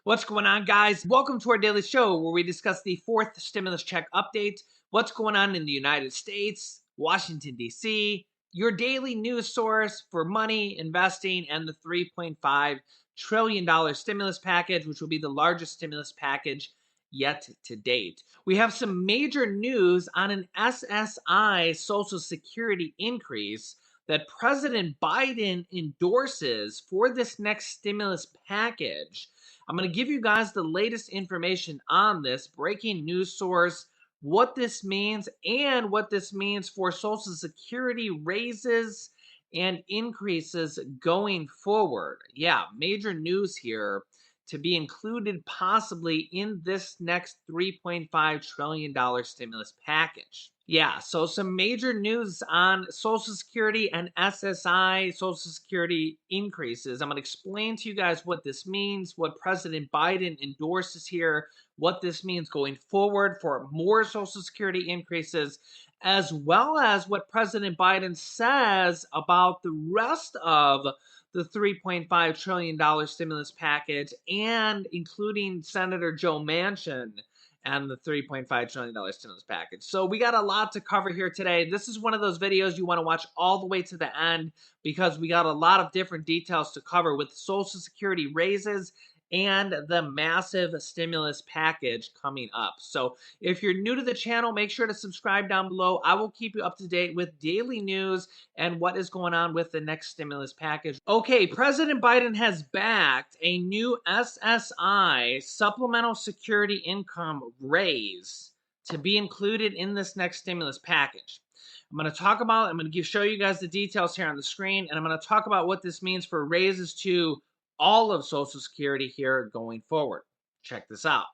What's going on, guys? Welcome to our daily show where we discuss the fourth stimulus check update, what's going on in the United States, Washington, D.C., your daily news source for money, investing, and the $3.5 trillion stimulus package, which will be the largest stimulus package yet to date. We have some major news on an SSI Social Security increase that President Biden endorses for this next stimulus package. I'm going to give you guys the latest information on this breaking news source, what this means, and what this means for Social Security raises and increases going forward. Yeah, major news here to be included possibly in this next $3.5 trillion stimulus package. Yeah, so some major news on Social Security and SSI Social Security increases. I'm going to explain to you guys what this means, what President Biden endorses here, what this means going forward for more Social Security increases, as well as what President Biden says about the rest of the $3.5 trillion stimulus package, and including Senator Joe Manchin and the $3.5 trillion stimulus package. So we got a lot to cover here today. This is one of those videos you want to watch all the way to the end because we got a lot of different details to cover with Social Security raises and the massive stimulus package coming up. So if you're new to the channel, make sure to subscribe down below. I will keep you up to date with daily news and what is going on with the next stimulus package. Okay, President Biden has backed a new SSI, Supplemental Security Income raise, to be included in this next stimulus package. I'm going to show you guys the details here on the screen, and I'm going to talk about what this means for raises to all of Social Security here going forward. Check this out.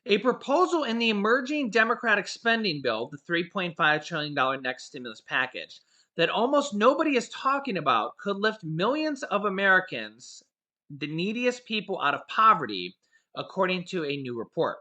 A proposal in the emerging Democratic spending bill, the $3.5 trillion next stimulus package, that almost nobody is talking about could lift millions of Americans, the neediest people, out of poverty, according to a new report.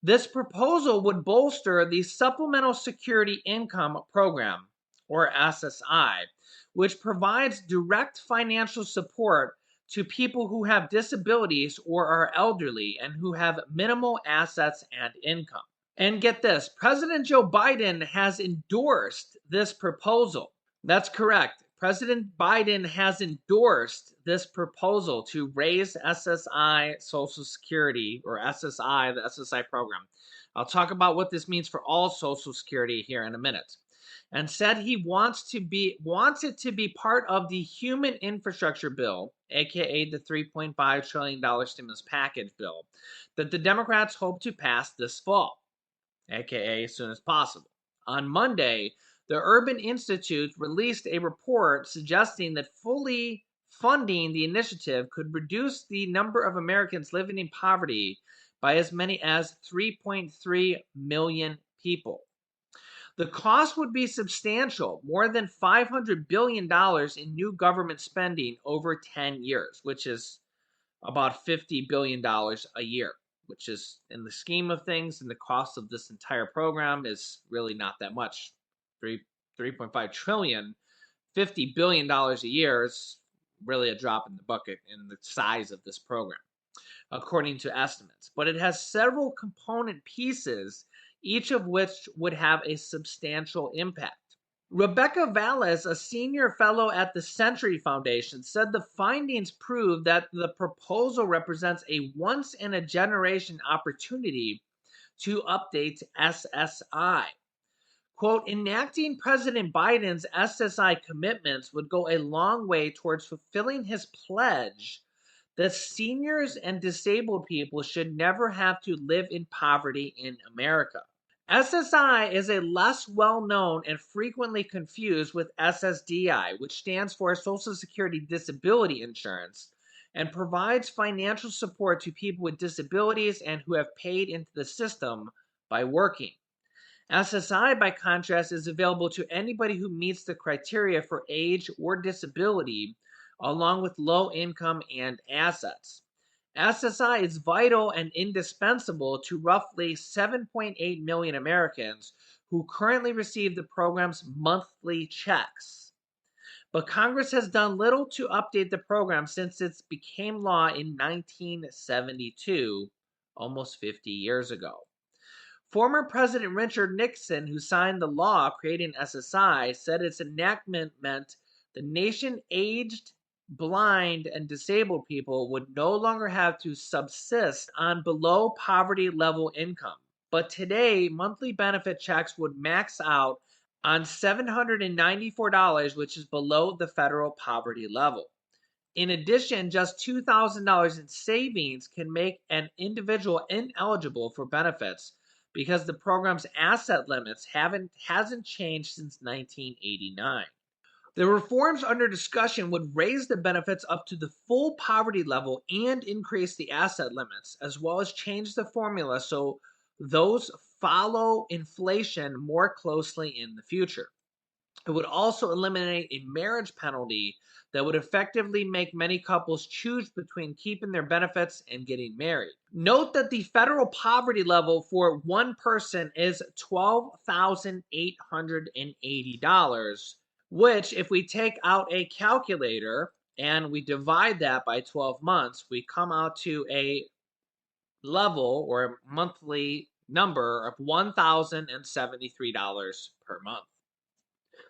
This proposal would bolster the Supplemental Security Income Program, or SSI, which provides direct financial support to people who have disabilities or are elderly and who have minimal assets and income. And get this, President Joe Biden has endorsed this proposal. That's correct. President Biden has endorsed this proposal to raise SSI Social Security, or SSI, the SSI program. I'll talk about what this means for all Social Security here in a minute. And said he wants it to be part of the Human Infrastructure Bill, aka the $3.5 trillion stimulus package bill, that the Democrats hope to pass this fall, aka as soon as possible. On Monday, the Urban Institute released a report suggesting that fully funding the initiative could reduce the number of Americans living in poverty by as many as 3.3 million people. The cost would be substantial, more than $500 billion in new government spending over 10 years, which is about $50 billion a year, which is, in the scheme of things, and the cost of this entire program is really not that much. 3.5 trillion, $50 billion a year is really a drop in the bucket in the size of this program, according to estimates. But it has several component pieces, each of which would have a substantial impact. Rebecca Valles, a senior fellow at the Century Foundation, said the findings prove that the proposal represents a once-in-a-generation opportunity to update SSI. Quote, enacting President Biden's SSI commitments would go a long way towards fulfilling his pledge that seniors and disabled people should never have to live in poverty in America. SSI is a less well-known and frequently confused with SSDI, which stands for Social Security Disability Insurance, and provides financial support to people with disabilities and who have paid into the system by working. SSI, by contrast, is available to anybody who meets the criteria for age or disability, along with low income and assets. SSI is vital and indispensable to roughly 7.8 million Americans who currently receive the program's monthly checks. But Congress has done little to update the program since it became law in 1972, almost 50 years ago. Former President Richard Nixon, who signed the law creating SSI, said its enactment meant the nation aged, blind, and disabled people would no longer have to subsist on below poverty level income. But today, monthly benefit checks would max out on $794, which is below the federal poverty level. In addition, just $2,000 in savings can make an individual ineligible for benefits because the program's asset limits hasn't changed since 1989. The reforms under discussion would raise the benefits up to the full poverty level and increase the asset limits, as well as change the formula so those follow inflation more closely in the future. It would also eliminate a marriage penalty that would effectively make many couples choose between keeping their benefits and getting married. Note that the federal poverty level for one person is $12,880, which, if we take out a calculator and we divide that by 12 months, we come out to a level or a monthly number of $1,073 per month.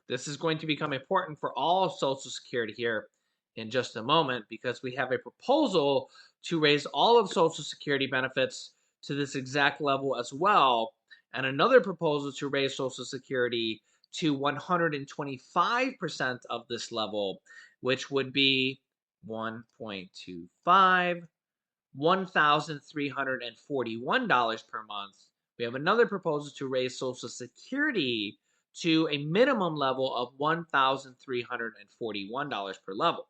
This is going to become important for all Social Security here in just a moment because we have a proposal to raise all of Social Security benefits to this exact level as well, and another proposal to raise Social Security to 125% of this level, which would be 1.25, $1,341 per month. We have another proposal to raise Social Security to a minimum level of $1,341 per level.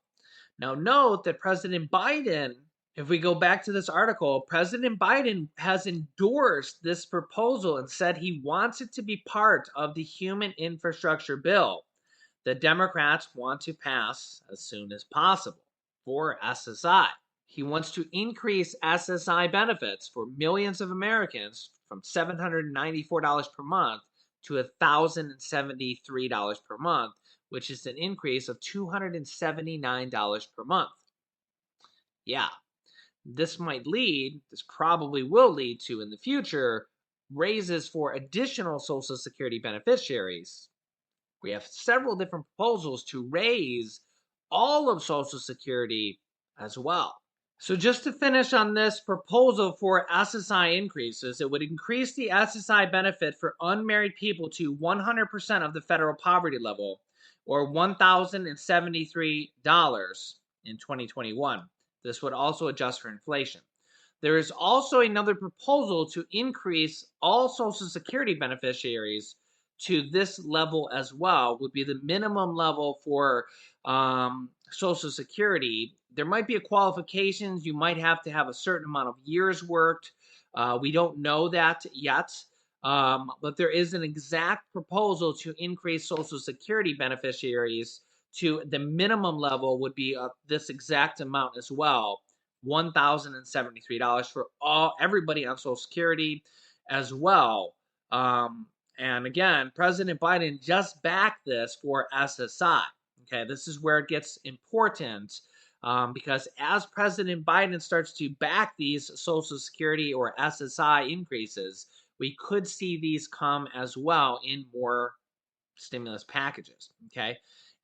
Now, note that President Biden, if we go back to this article, President Biden has endorsed this proposal and said he wants it to be part of the human infrastructure bill that Democrats want to pass as soon as possible for SSI. He wants to increase SSI benefits for millions of Americans from $794 per month to $1,073 per month, which is an increase of $279 per month. Yeah, this probably will lead to, in the future, raises for additional Social Security beneficiaries. We have several different proposals to raise all of Social Security as well. So just to finish on this proposal for SSI increases, it would increase the SSI benefit for unmarried people to 100% of the federal poverty level, or $1,073 in 2021. This would also adjust for inflation. There is also another proposal to increase all Social Security beneficiaries to this level as well, would be the minimum level for Social Security. There might be a qualifications. You might have to have a certain amount of years worked. We don't know that yet, but there is an exact proposal to increase Social Security beneficiaries to the minimum level would be this exact amount as well, $1,073 for everybody on Social Security as well. And again, President Biden just backed this for SSI. Okay, this is where it gets important because as President Biden starts to back these Social Security or SSI increases, we could see these come as well in more stimulus packages. Okay,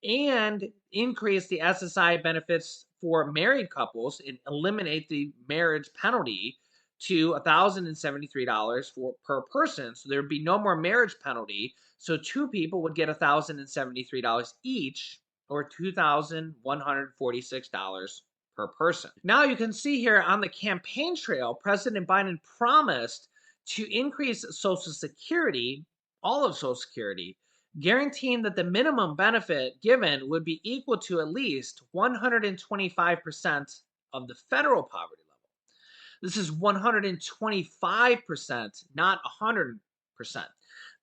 and increase the SSI benefits for married couples and eliminate the marriage penalty to $1,073 per person. So there'd be no more marriage penalty. So two people would get $1,073 each, or $2,146 per person. Now you can see here on the campaign trail, President Biden promised to increase Social Security, all of Social Security, guaranteeing that the minimum benefit given would be equal to at least 125% of the federal poverty level. This is 125%, not 100%.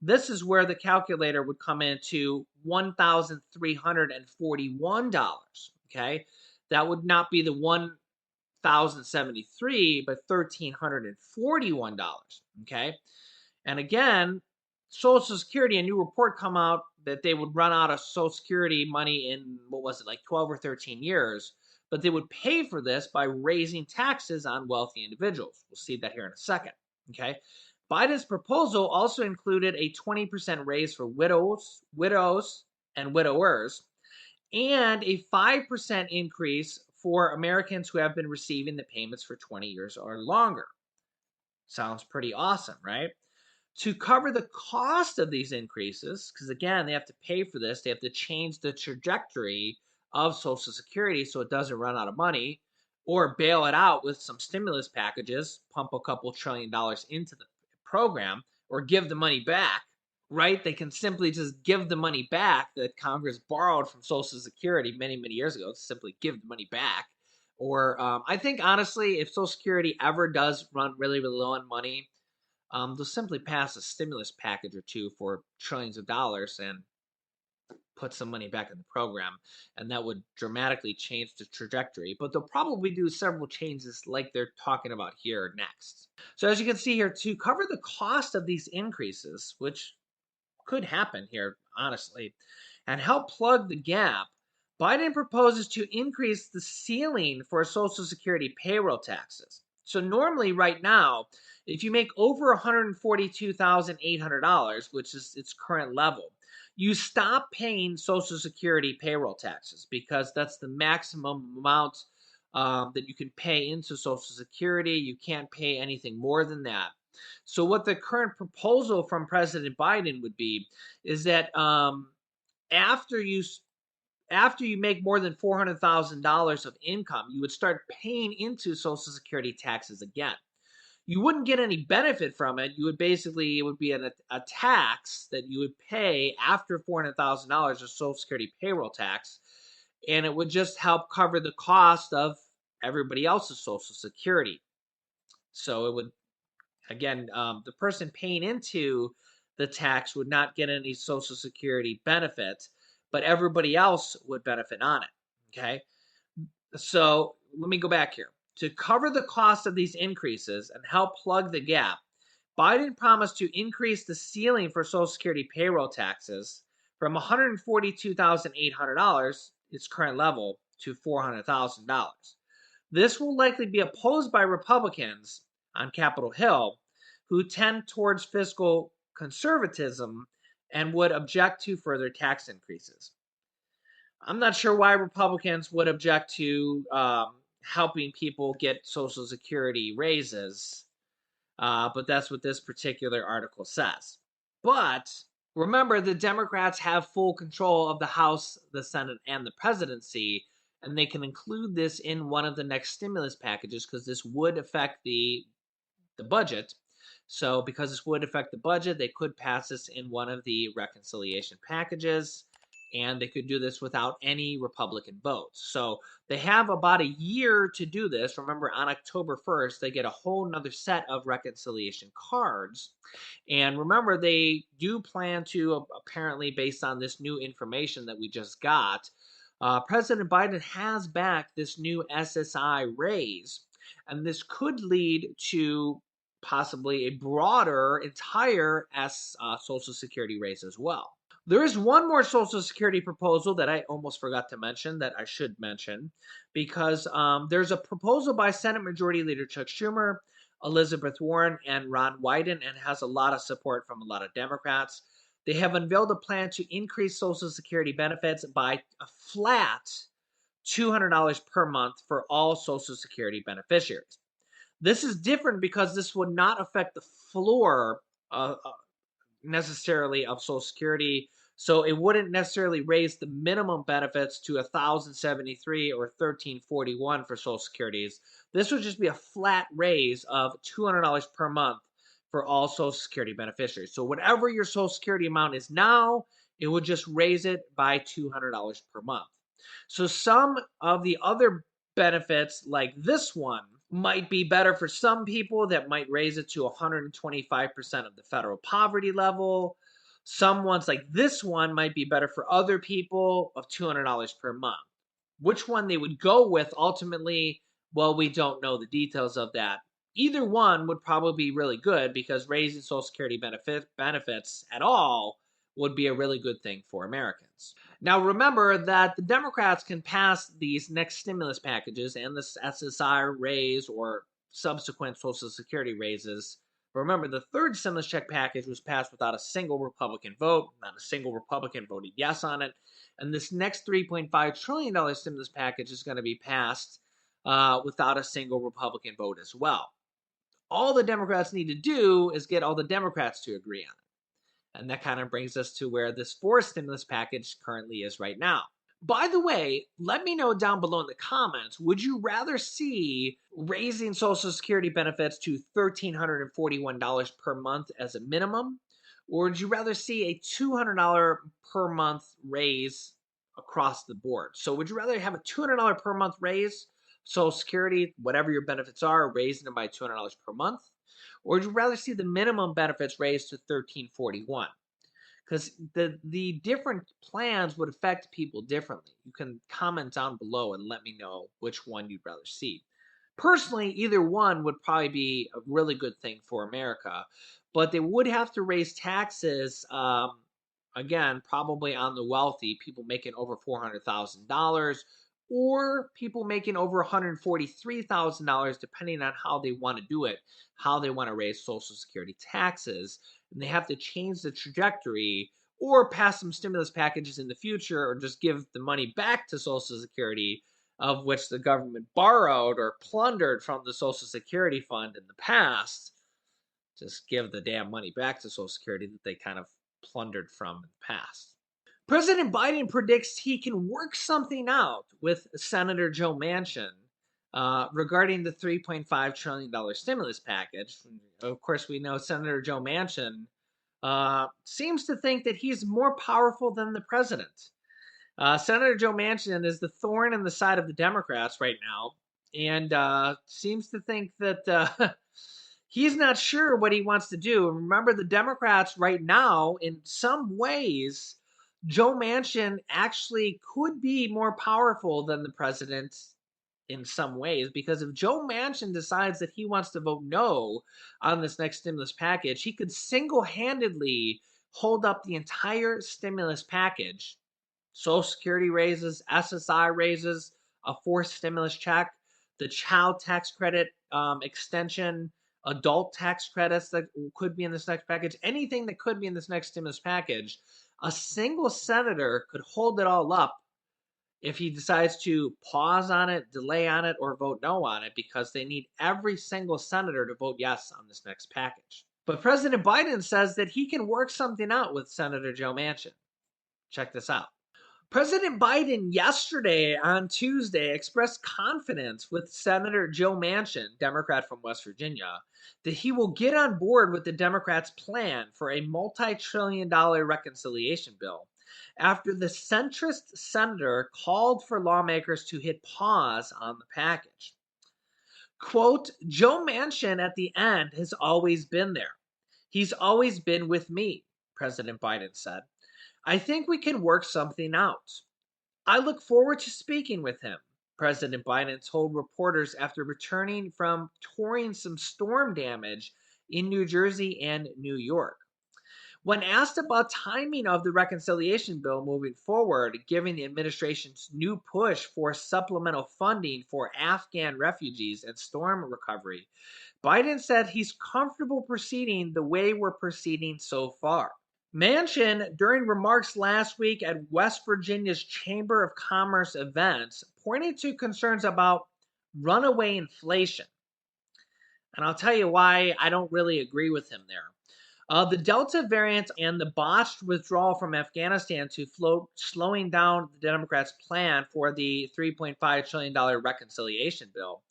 This is where the calculator would come into $1,341, okay? That would not be the $1,073, but $1,341, okay? And again, Social Security, a new report come out that they would run out of Social Security money in, what was it, like 12 or 13 years, but they would pay for this by raising taxes on wealthy individuals. We'll see that here in a second. Okay. Biden's proposal also included a 20% raise for widows, and widowers, and a 5% increase for Americans who have been receiving the payments for 20 years or longer. Sounds pretty awesome, right? To cover the cost of these increases, because again, they have to pay for this, they have to change the trajectory of Social Security so it doesn't run out of money, or bail it out with some stimulus packages, pump a couple $1 trillion into the program, or give the money back, right? They can simply just give the money back that Congress borrowed from Social Security many, many years ago, simply give the money back. Or I think, honestly, if Social Security ever does run really, really low on money, they'll simply pass a stimulus package or two for trillions of dollars and put some money back in the program, and that would dramatically change the trajectory. But they'll probably do several changes like they're talking about here next. So as you can see here, to cover the cost of these increases, which could happen here, honestly, and help plug the gap, Biden proposes to increase the ceiling for Social Security payroll taxes. So normally, right now, if you make over $142,800, which is its current level, you stop paying Social Security payroll taxes because that's the maximum amount that you can pay into Social Security. You can't pay anything more than that. So what the current proposal from President Biden would be is that after you make more than $400,000 of income, you would start paying into Social Security taxes again. You wouldn't get any benefit from it. You would basically, it would be a tax that you would pay after $400,000 of Social Security payroll tax, and it would just help cover the cost of everybody else's Social Security. So it would, again, the person paying into the tax would not get any Social Security benefit, but everybody else would benefit on it. Okay. So let me go back here. To cover the cost of these increases and help plug the gap, Biden promised to increase the ceiling for Social Security payroll taxes from $142,800, its current level, to $400,000. This will likely be opposed by Republicans on Capitol Hill, who tend towards fiscal conservatism and would object to further tax increases. I'm not sure why Republicans would object to helping people get Social Security raises, but that's what this particular article says. But remember, the Democrats have full control of the House, the Senate, and the presidency, and they can include this in one of the next stimulus packages because this would affect the budget. So because this would affect the budget, they could pass this in one of the reconciliation packages, and they could do this without any Republican votes. So they have about a year to do this. Remember, on October 1st, they get a whole nother set of reconciliation cards. And remember, they do plan to, apparently, based on this new information that we just got, President Biden has backed this new SSI raise, and this could lead to possibly a broader, entire Social Security raise as well. There is one more Social Security proposal that I almost forgot to mention that I should mention, because there's a proposal by Senate Majority Leader Chuck Schumer, Elizabeth Warren, and Ron Wyden, and has a lot of support from a lot of Democrats. They have unveiled a plan to increase Social Security benefits by a flat $200 per month for all Social Security beneficiaries. This is different because this would not affect the floor necessarily of Social Security. So it wouldn't necessarily raise the minimum benefits to $1,073 or $1,341 for Social Securities. This would just be a flat raise of $200 per month for all Social Security beneficiaries. So whatever your Social Security amount is now, it would just raise it by $200 per month. So some of the other benefits, like this one, might be better for some people. That might raise it to 125% of the federal poverty level. Some ones like this one might be better for other people of $200 per month. Which one they would go with ultimately, well, we don't know the details of that Either one would probably be really good because raising Social Security benefits at all would be a really good thing for Americans. Now, remember that the Democrats can pass these next stimulus packages and this SSI raise or subsequent Social Security raises. Remember, the third stimulus check package was passed without a single Republican vote. Not a single Republican voted yes on it. And this next $3.5 trillion stimulus package is going to be passed without a single Republican vote as well. All the Democrats need to do is get all the Democrats to agree on it. And that kind of brings us to where this fourth stimulus package currently is right now. By the way, let me know down below in the comments, would you rather see raising Social Security benefits to $1,341 per month as a minimum? Or would you rather see a $200 per month raise across the board? So would you rather have a $200 per month raise, Social Security, whatever your benefits are, raising them by $200 per month? Or would you rather see the minimum benefits raised to $1,341? Because the different plans would affect people differently. You can comment down below and let me know which one you'd rather see. Personally, either one would probably be a really good thing for America, but they would have to raise taxes, again, probably on the wealthy, people making over $400,000 or people making over $143,000, depending on how they want to do it, how they want to raise Social Security taxes. And they have to change the trajectory or pass some stimulus packages in the future or just give the money back to Social Security, of which the government borrowed or plundered from the Social Security fund in the past. Just give the damn money back to Social Security that they kind of plundered from in the past. President Biden predicts he can work something out with Senator Joe Manchin regarding the $3.5 trillion stimulus package. Of course, we know Senator Joe Manchin seems to think that he's more powerful than the president. Senator Joe Manchin is the thorn in the side of the Democrats right now and seems to think that he's not sure what he wants to do. Remember, the Democrats right now, in some ways, Joe Manchin actually could be more powerful than the president in some ways, because if Joe Manchin decides that he wants to vote no on this next stimulus package, he could single-handedly hold up the entire stimulus package. Social Security raises, SSI raises, a fourth stimulus check, the child tax credit extension, adult tax credits that could be in this next package, anything that could be in this next stimulus package. A single senator could hold it all up if he decides to pause on it, delay on it, or vote no on it, because they need every single senator to vote yes on this next package. But President Biden says that he can work something out with Senator Joe Manchin. Check this out. President Biden yesterday on Tuesday expressed confidence with Senator Joe Manchin, Democrat from West Virginia, that he will get on board with the Democrats' plan for a multi-trillion-dollar reconciliation bill after the centrist senator called for lawmakers to hit pause on the package. Quote, Joe Manchin at the end has always been there. He's always been with me, President Biden said. I think we can work something out. I look forward to speaking with him, President Biden told reporters after returning from touring some storm damage in New Jersey and New York. When asked about timing of the reconciliation bill moving forward, given the administration's new push for supplemental funding for Afghan refugees and storm recovery, Biden said he's comfortable proceeding the way we're proceeding so far. Manchin, during remarks last week at West Virginia's Chamber of Commerce events, pointed to concerns about runaway inflation. And I'll tell you why I don't really agree with him there. The Delta variant and the botched withdrawal from Afghanistan to float, slowing down the Democrats' plan for the $3.5 trillion reconciliation bill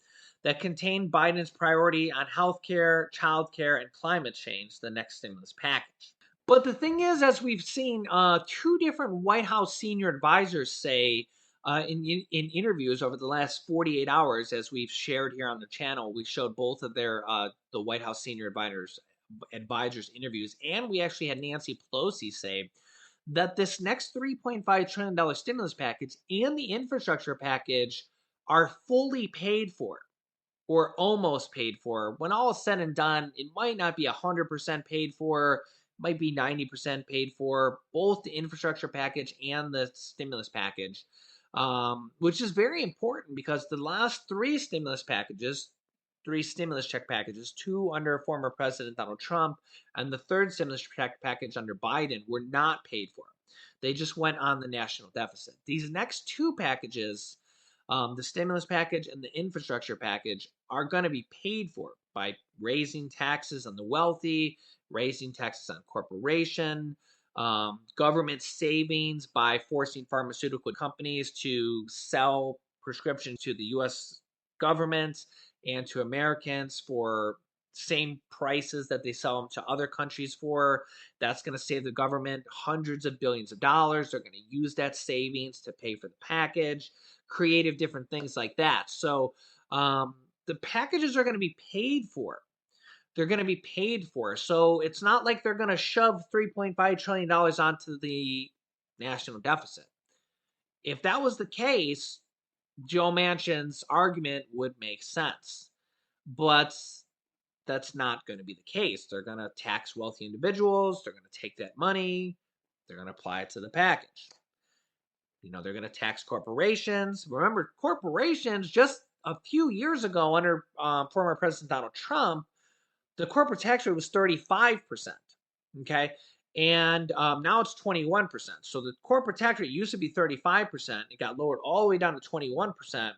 that contained Biden's priority on health care, child care, and climate change, the next stimulus package. But the thing is, as we've seen, two different White House senior advisors say in interviews over the last 48 hours, as we've shared here on the channel, we showed both of their the White House senior advisors interviews, and we actually had Nancy Pelosi say that this next $3.5 trillion stimulus package and the infrastructure package are fully paid for. or almost paid for. When all is said and done, it might not be 100% paid for, might be 90% paid for, both the infrastructure package and the stimulus package, which is very important because the last three stimulus check packages, two under former President Donald Trump, and the third stimulus check package under Biden, were not paid for. They just went on the national deficit. These next two packages, the stimulus package and the infrastructure package, are going to be paid for by raising taxes on the wealthy, raising taxes on corporation, government savings by forcing pharmaceutical companies to sell prescriptions to the U.S. government and to Americans for same prices that they sell them to other countries for. That's going to save the government hundreds of billions of dollars. They're going to use that savings to pay for the package, creative different things like that. So the packages are going to be paid for. They're going to be paid for. So it's not like they're going to shove $3.5 trillion onto the national deficit. If that was the case, Joe Manchin's argument would make sense. But that's not going to be the case. They're going to tax wealthy individuals. They're going to take that money. They're going to apply it to the package. They're going to tax corporations. Remember, corporations just a few years ago under former President Donald Trump, the corporate tax rate was 35%. Okay. And now it's 21%. So the corporate tax rate used to be 35%. It got lowered all the way down to 21%.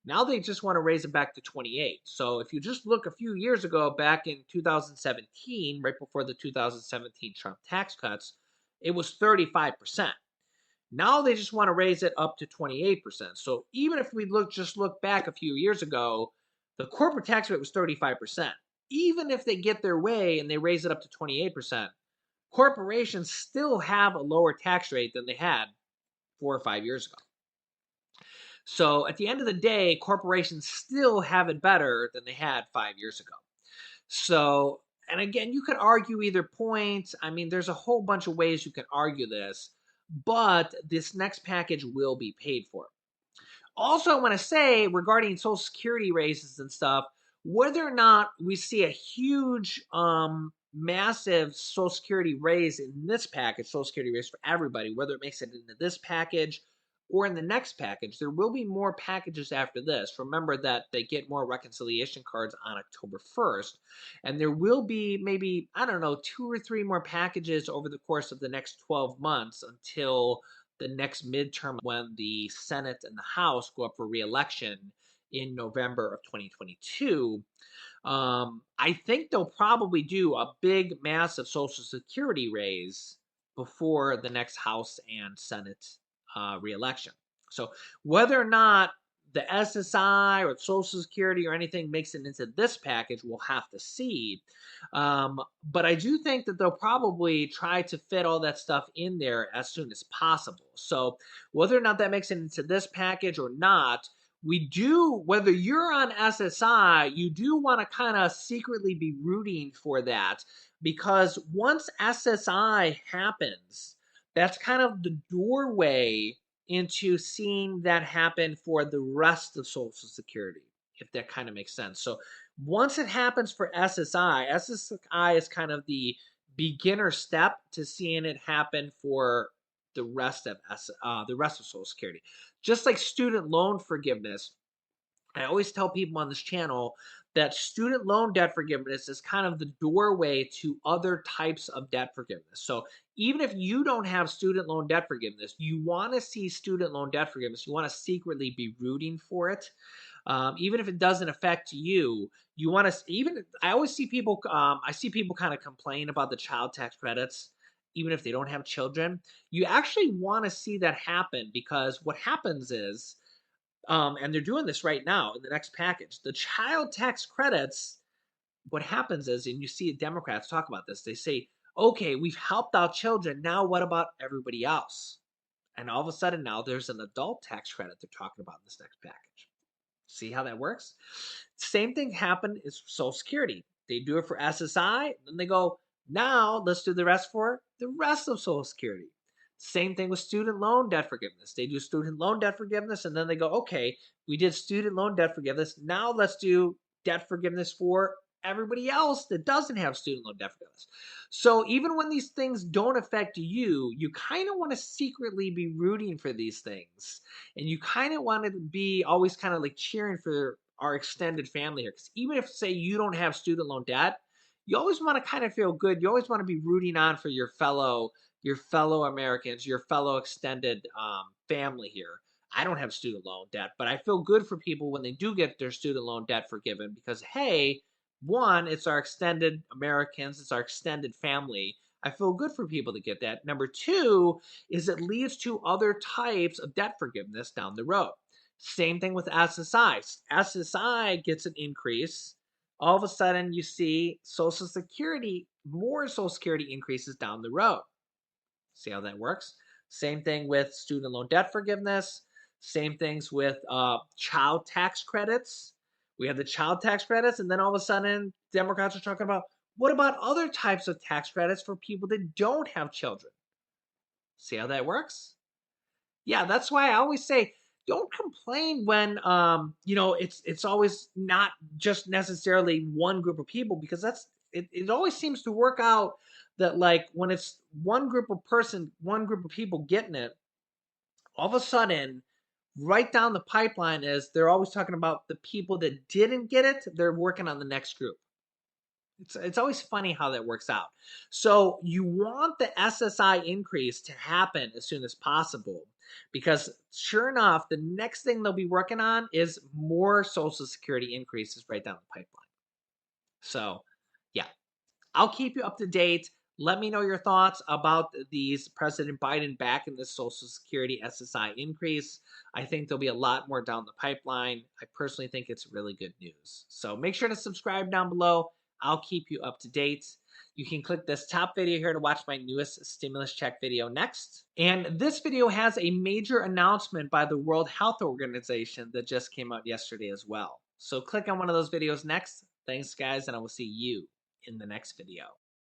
Now they just want to raise it back to 28. So if you just look a few years ago, back in 2017, right before the 2017 Trump tax cuts, it was 35%. Now they just want to raise it up to 28%. So even if we look back a few years ago, the corporate tax rate was 35%. Even if they get their way and they raise it up to 28%, corporations still have a lower tax rate than they had 4 or 5 years ago. So at the end of the day, corporations still have it better than they had 5 years ago. So, and again, you could argue either point. I mean, there's a whole bunch of ways you can argue this, but this next package will be paid for. Also, I want to say regarding Social Security raises and stuff, whether or not we see a huge, massive Social Security raise in this package, Social Security raise for everybody, whether it makes it into this package or in the next package, there will be more packages after this. Remember that they get more reconciliation cards on October 1st, and there will be maybe, I don't know, 2 or 3 more packages over the course of the next 12 months until the next midterm when the Senate and the House go up for re-election in November of 2022. I think they'll probably do a big, massive Social Security raise before the next House and Senate re-election. So whether or not the SSI or Social Security or anything makes it into this package, we'll have to see. But I do think that they'll probably try to fit all that stuff in there as soon as possible. So whether or not that makes it into this package or not, whether you're on SSI, you do want to kind of secretly be rooting for that, because once SSI happens, that's kind of the doorway into seeing that happen for the rest of Social Security, if that kind of makes sense. So once it happens for SSI is kind of the beginner step to seeing it happen for the rest of Social Security. Just like student loan forgiveness, I always tell people on this channel that student loan debt forgiveness is kind of the doorway to other types of debt forgiveness. So even if you don't have student loan debt forgiveness, you want to see student loan debt forgiveness. You want to secretly be rooting for it. Even if it doesn't affect you, you want to, I always see people, I see people kind of complain about the child tax credits, even if they don't have children. You actually want to see that happen, because what happens is, and they're doing this right now in the next package, the child tax credits, what happens is, and you see Democrats talk about this, they say, okay, we've helped out children, now what about everybody else? And all of a sudden now there's an adult tax credit they're talking about in this next package. See how that works? Same thing happened is Social Security. They do it for SSI, then they go, now let's do the rest for the rest of Social Security. Same thing with student loan debt forgiveness. They do student loan debt forgiveness, and then they go, okay, we did student loan debt forgiveness. Now let's do debt forgiveness for everybody else that doesn't have student loan debt forgiveness. So even when these things don't affect you, you kind of want to secretly be rooting for these things. And you kind of want to be always kind of like cheering for our extended family here. Because even if, say, you don't have student loan debt, you always want to kind of feel good. You always want to be rooting on for your fellow Americans, your fellow extended family here. I don't have student loan debt, but I feel good for people when they do get their student loan debt forgiven because, hey, one, it's our extended Americans, it's our extended family. I feel good for people to get that. Number two is it leads to other types of debt forgiveness down the road. Same thing with SSI. SSI gets an increase. All of a sudden, you see Social Security, more Social Security increases down the road. See how that works? Same thing with student loan debt forgiveness. Same things with child tax credits. We have the child tax credits, and then all of a sudden, Democrats are talking about what about other types of tax credits for people that don't have children? See how that works? Yeah, that's why I always say don't complain when it's always not just necessarily one group of people because it always seems to work out that like when it's one group of people getting it, all of a sudden right down the pipeline is they're always talking about the people that didn't get it, they're working on the next group. It's always funny how that works out. So you want the SSI increase to happen as soon as possible because sure enough, the next thing they'll be working on is more Social Security increases right down the pipeline. So yeah, I'll keep you up to date. Let me know your thoughts about these President Biden back in the Social Security SSI increase. I think there'll be a lot more down the pipeline. I personally think it's really good news. So make sure to subscribe down below. I'll keep you up to date. You can click this top video here to watch my newest stimulus check video next. And this video has a major announcement by the World Health Organization that just came out yesterday as well. So click on one of those videos next. Thanks, guys, and I will see you in the next video.